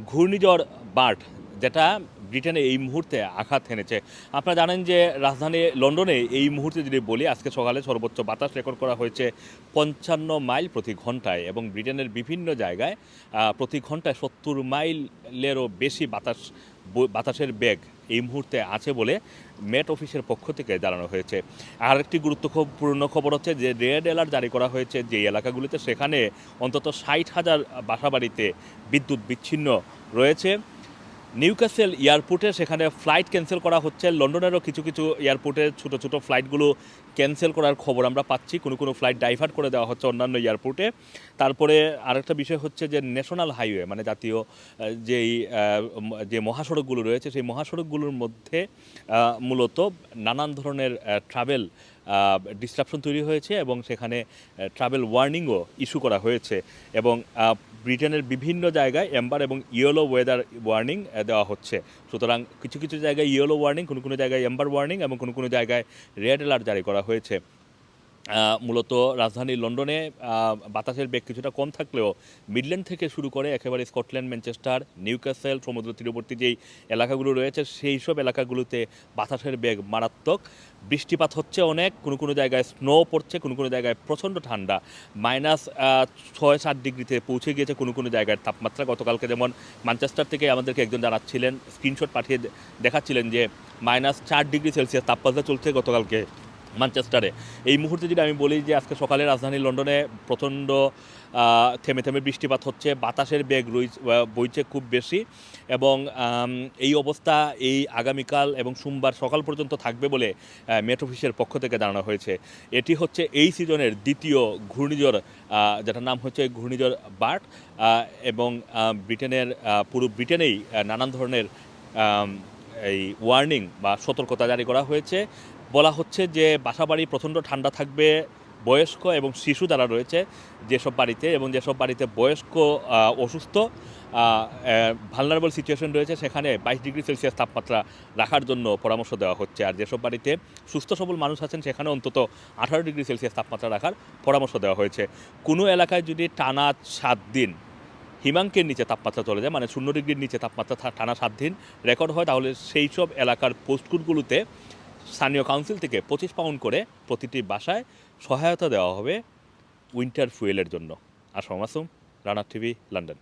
ঘূর্ণিঝড় বার্ট, যেটা ব্রিটেনে এই মুহূর্তে আঘাত হেনেছে। আপনারা জানেন যে রাজধানী লন্ডনে এই মুহূর্তে যদি বলি, আজকে সকালে সর্বোচ্চ বাতাস রেকর্ড করা হয়েছে ৫৫ মাইল প্রতি ঘন্টায়, এবং ব্রিটেনের বিভিন্ন জায়গায় প্রতি ঘন্টায় ৭০ মাইলেরও বেশি বাতাসের বেগ এই মুহূর্তে আছে বলে মেট অফিসের পক্ষ থেকে জানানো হয়েছে। আর একটি গুরুত্বপূর্ণ খবর হচ্ছে যে রেড অ্যালার্ট জারি করা হয়েছে যে এলাকাগুলিতে, সেখানে অন্তত ৬০,০০০ বাসাবাড়িতে বিদ্যুৎ বিচ্ছিন্ন রয়েছে। নিউক্যাসল এয়ারপোর্টে সেখানে ফ্লাইট ক্যান্সেল করা হচ্ছে। লন্ডনেরও কিছু কিছু এয়ারপোর্টে ছোটো ছোটো ফ্লাইটগুলো ক্যান্সেল করার খবর আমরা পাচ্ছি, কোনো ফ্লাইট ডাইভার্ট করে দেওয়া হচ্ছে অন্যান্য এয়ারপোর্টে। তারপরে আরেকটা বিষয় হচ্ছে যে ন্যাশনাল হাইওয়ে, মানে জাতীয় যে মহাসড়কগুলো রয়েছে, সেই মহাসড়কগুলোর মধ্যে মূলত নানান ধরনের ট্রাভেল ডিসরাপশন তৈরি হয়েছে, এবং সেখানে ট্রাভেল ওয়ার্নিংও ইস্যু করা হয়েছে। এবং ব্রিটেনের বিভিন্ন জায়গায় অ্যাম্বার এবং ইয়েলো ওয়েদার ওয়ার্নিং দেওয়া হচ্ছে। সুতরাং কিছু কিছু জায়গায় ইয়েলো ওয়ার্নিং, কোনো জায়গায় অ্যাম্বার ওয়ার্নিং, এবং কোনো জায়গায় রেড অ্যালার্ট জারি করা হয়েছে। মূলত রাজধানী লন্ডনে বাতাসের বেগ কিছুটা কম থাকলেও মিডল্যান্ড থেকে শুরু করে একেবারে স্কটল্যান্ড, ম্যানচেস্টার, নিউক্যাসল, সমুদ্র তীরবর্তী যেই এলাকাগুলো রয়েছে, সেই সব এলাকাগুলোতে বাতাসের বেগ মারাত্মক। বৃষ্টিপাত হচ্ছে অনেক, কোনো জায়গায় স্নো পড়ছে, কোনো জায়গায় প্রচণ্ড ঠান্ডা, -৬-৭ ডিগ্রিতে পৌঁছে গিয়েছে কোনো জায়গার তাপমাত্রা। গতকালকে যেমন ম্যানচেস্টার থেকে আমাদেরকে একজন জানাচ্ছিলেন, স্ক্রিনশট পাঠিয়ে দেখাচ্ছিলেন যে -৪ ডিগ্রি সেলসিয়াস তাপমাত্রা চলছে গতকালকে ম্যানচেস্টারে। এই মুহূর্তে যদি আমি বলি যে আজকে সকালে রাজধানী লন্ডনে প্রচণ্ড থেমে থেমে বৃষ্টিপাত হচ্ছে, বাতাসের বেগ বইছে খুব বেশি, এবং এই অবস্থা এই আগামীকাল এবং সোমবার সকাল পর্যন্ত থাকবে বলে মেট অফিসের পক্ষ থেকে জানানো হয়েছে। এটি হচ্ছে এই সিজনের দ্বিতীয় ঘূর্ণিঝড়, যেটার নাম হচ্ছে ঘূর্ণিঝড় বার্ট, এবং ব্রিটেনের পুরো ব্রিটেনেই নানান ধরনের এই ওয়ার্নিং বা সতর্কতা জারি করা হয়েছে। বলা হচ্ছে যে বাসাবাড়ি প্রচণ্ড ঠান্ডা থাকবে, বয়স্ক এবং শিশু যারা রয়েছে যেসব বাড়িতে, এবং যেসব বাড়িতে বয়স্ক অসুস্থ ভালনারেবল সিচুয়েশন রয়েছে, সেখানে 22 ডিগ্রি সেলসিয়াস তাপমাত্রা রাখার জন্য পরামর্শ দেওয়া হচ্ছে। আর যেসব বাড়িতে সুস্থ সবল মানুষ আছেন, সেখানে অন্তত 18 ডিগ্রি সেলসিয়াস তাপমাত্রা রাখার পরামর্শ দেওয়া হয়েছে। কোনো এলাকায় যদি টানা 7 দিন হিমাঙ্কের নিচে তাপমাত্রা চলে যায়, মানে 0 ডিগ্রির নিচে তাপমাত্রা টানা 7 দিন রেকর্ড হয়, তাহলে সেই সব এলাকার পোস্টকোডগুলোতে স্থানীয় কাউন্সিল থেকে 25 পাউন্ড করে প্রতিটি বাসায় সহায়তা দেওয়া হবে উইন্টার ফুয়েলের জন্য। আসম মাসুম, রানার টিভি, লন্ডন।